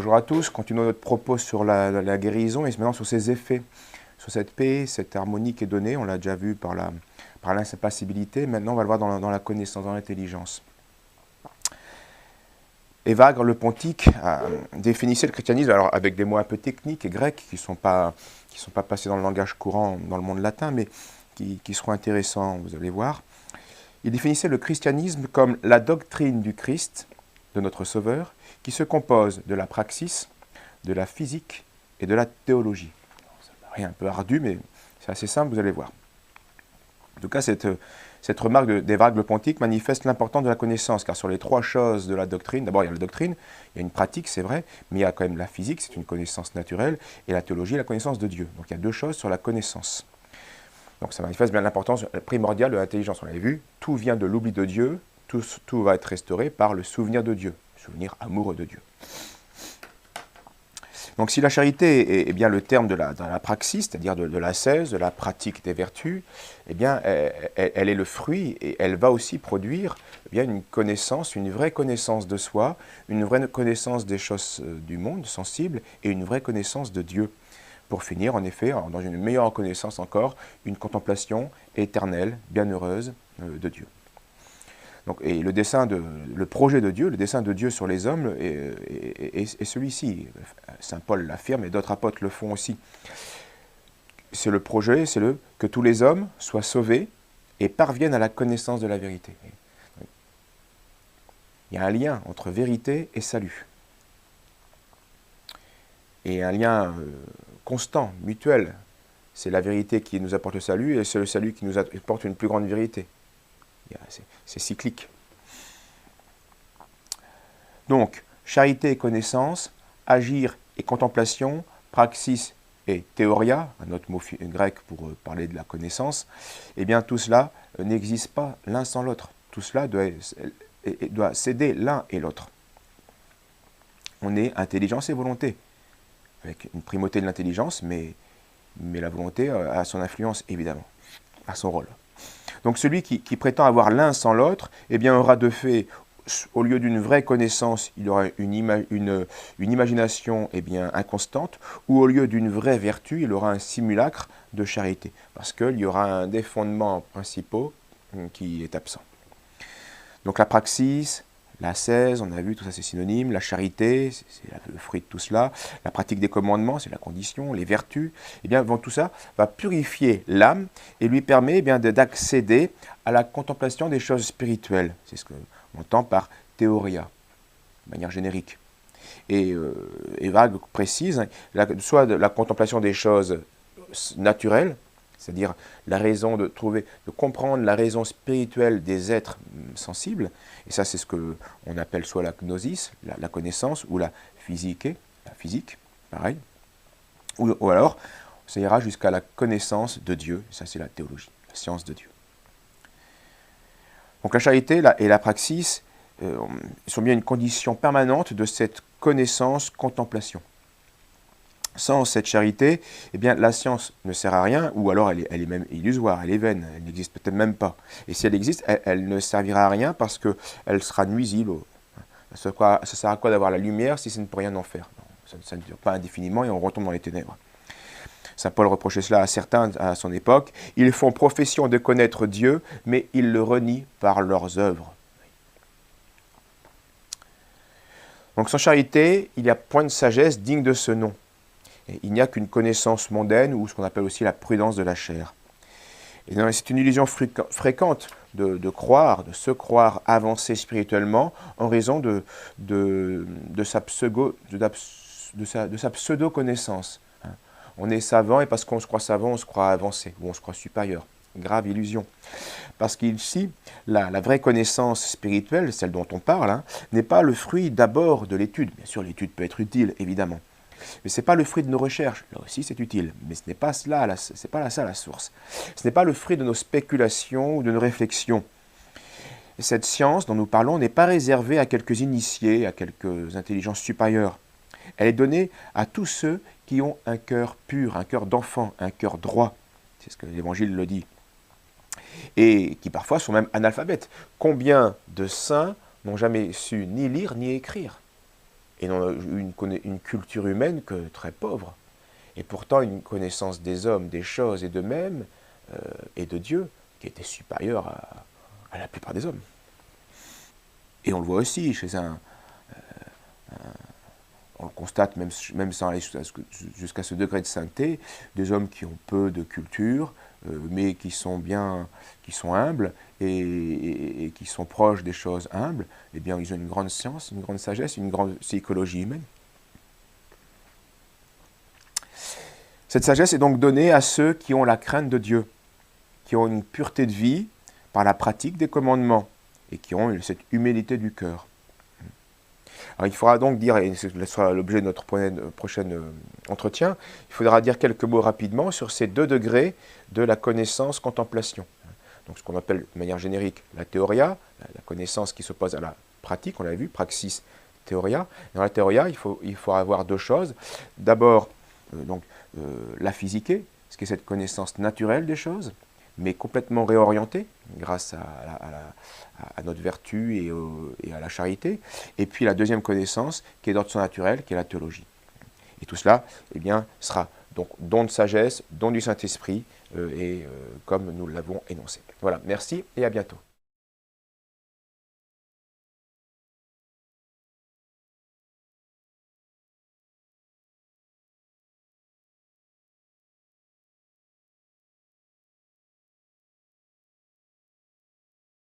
Bonjour à tous, continuons notre propos sur la guérison et maintenant sur ses effets, sur cette paix, cette harmonie qui est donnée. On l'a déjà vu par l'insimpassibilité, maintenant on va le voir dans la connaissance, dans l'intelligence. Évagre le Pontique définissait le christianisme alors avec des mots un peu techniques et grecs qui ne sont pas passés dans le langage courant dans le monde latin, mais qui seront intéressants, vous allez voir. Il définissait le christianisme comme la doctrine du Christ, de notre Sauveur, qui se compose de la praxis, de la physique et de la théologie. Ça paraît un peu ardu, mais c'est assez simple, vous allez voir. En tout cas, cette remarque d'Évagre le Pontique manifeste l'importance de la connaissance, car sur les trois choses de la doctrine, d'abord il y a la doctrine, il y a une pratique, c'est vrai, mais il y a quand même la physique, c'est une connaissance naturelle, et la théologie, la connaissance de Dieu. Donc il y a deux choses sur la connaissance. Donc ça manifeste bien l'importance primordiale de l'intelligence. On l'avait vu, tout vient de l'oubli de Dieu, tout va être restauré par le souvenir de Dieu, le souvenir amoureux de Dieu. Donc si la charité est bien le terme de la praxis, c'est-à-dire de l'ascèse, de la pratique des vertus, eh bien elle est le fruit et elle va aussi produire eh bien, une connaissance, une vraie connaissance de soi, une vraie connaissance des choses du monde sensibles et une vraie connaissance de Dieu. Pour finir, en effet, dans une meilleure connaissance encore, une contemplation éternelle, bienheureuse de Dieu. Donc, et le projet de Dieu, le dessein de Dieu sur les hommes est celui-ci. Saint Paul l'affirme et d'autres apôtres le font aussi. C'est le projet, que tous les hommes soient sauvés et parviennent à la connaissance de la vérité. Il y a un lien entre vérité et salut. Et un lien constant, mutuel. C'est la vérité qui nous apporte le salut et c'est le salut qui nous apporte une plus grande vérité. C'est cyclique. Donc, charité et connaissance, agir et contemplation, praxis et théoria, un autre mot grec pour parler de la connaissance, eh bien tout cela n'existe pas l'un sans l'autre. Tout cela doit s'aider l'un et l'autre. On est intelligence et volonté, avec une primauté de l'intelligence, mais la volonté a son influence, évidemment, a son rôle. Donc celui qui prétend avoir l'un sans l'autre, eh bien aura de fait, au lieu d'une vraie connaissance, il aura une imagination eh bien, inconstante, ou au lieu d'une vraie vertu, il aura un simulacre de charité, parce qu'il y aura un des fondements principaux qui est absent. Donc la praxis, l'ascèse, on a vu, tout ça c'est synonyme, la charité, c'est le fruit de tout cela, la pratique des commandements, c'est la condition, les vertus, eh bien tout ça va purifier l'âme et lui permet eh bien d'accéder à la contemplation des choses spirituelles. C'est ce qu'on entend par théoria, de manière générique. Et Évagre précise, soit de la contemplation des choses naturelles, c'est-à-dire la raison de comprendre la raison spirituelle des êtres sensibles, et ça c'est ce qu'on appelle soit la gnosis, la connaissance, ou la physique, pareil, ou alors ça ira jusqu'à la connaissance de Dieu, et ça c'est la théologie, la science de Dieu. Donc la charité et la praxis sont bien une condition permanente de cette connaissance-contemplation. Sans cette charité, eh bien, la science ne sert à rien, ou alors elle est même illusoire, elle est vaine, elle n'existe peut-être même pas. Et si elle existe, elle ne servira à rien parce qu'elle sera nuisible. Ça sert à quoi d'avoir la lumière si ça ne peut rien en faire? Ça ne dure pas indéfiniment et on retombe dans les ténèbres. Saint Paul reprochait cela à certains à son époque. Ils font profession de connaître Dieu, mais ils le renient par leurs œuvres. Donc sans charité, il n'y a point de sagesse digne de ce nom. Il n'y a qu'une connaissance mondaine, ou ce qu'on appelle aussi la prudence de la chair. Et c'est une illusion fréquente de se croire avancé spirituellement en raison de sa pseudo-connaissance. On est savant et parce qu'on se croit savant, on se croit avancé, ou on se croit supérieur. Grave illusion. Parce qu'ici, la vraie connaissance spirituelle, celle dont on parle, n'est pas le fruit d'abord de l'étude. Bien sûr, l'étude peut être utile, évidemment. Mais ce n'est pas le fruit de nos recherches. Là aussi, c'est utile. Mais ce n'est pas cela, c'est pas ça la source. Ce n'est pas le fruit de nos spéculations ou de nos réflexions. Et cette science dont nous parlons n'est pas réservée à quelques initiés, à quelques intelligences supérieures. Elle est donnée à tous ceux qui ont un cœur pur, un cœur d'enfant, un cœur droit. C'est ce que l'Évangile le dit. Et qui parfois sont même analphabètes. Combien de saints n'ont jamais su ni lire ni écrire? et n'ont eu une culture humaine que très pauvre. Et pourtant une connaissance des hommes, des choses et d'eux-mêmes, et de Dieu, qui était supérieure à la plupart des hommes. Et on le voit aussi chez on le constate même sans aller jusqu'à ce degré de sainteté, des hommes qui ont peu de culture, mais qui sont humbles et qui sont proches des choses humbles, eh bien ils ont une grande science, une grande sagesse, une grande psychologie humaine. Cette sagesse est donc donnée à ceux qui ont la crainte de Dieu, qui ont une pureté de vie par la pratique des commandements et qui ont cette humilité du cœur. Alors, il faudra donc dire, et ce sera l'objet de notre prochain entretien, il faudra dire quelques mots rapidement sur ces 2 degrés de la connaissance-contemplation. Donc ce qu'on appelle de manière générique la théoria, la connaissance qui s'oppose à la pratique, on l'a vu, praxis, théoria. Dans la théoria, il faut avoir 2 choses. D'abord, la physique, ce qui est cette connaissance naturelle des choses, mais complètement réorientée grâce à notre vertu et à la charité. Et puis la deuxième connaissance, qui est d'ordre naturel, qui est la théologie. Et tout cela, eh bien, sera donc don de sagesse, don du Saint-Esprit, comme nous l'avons énoncé. Voilà, merci et à bientôt.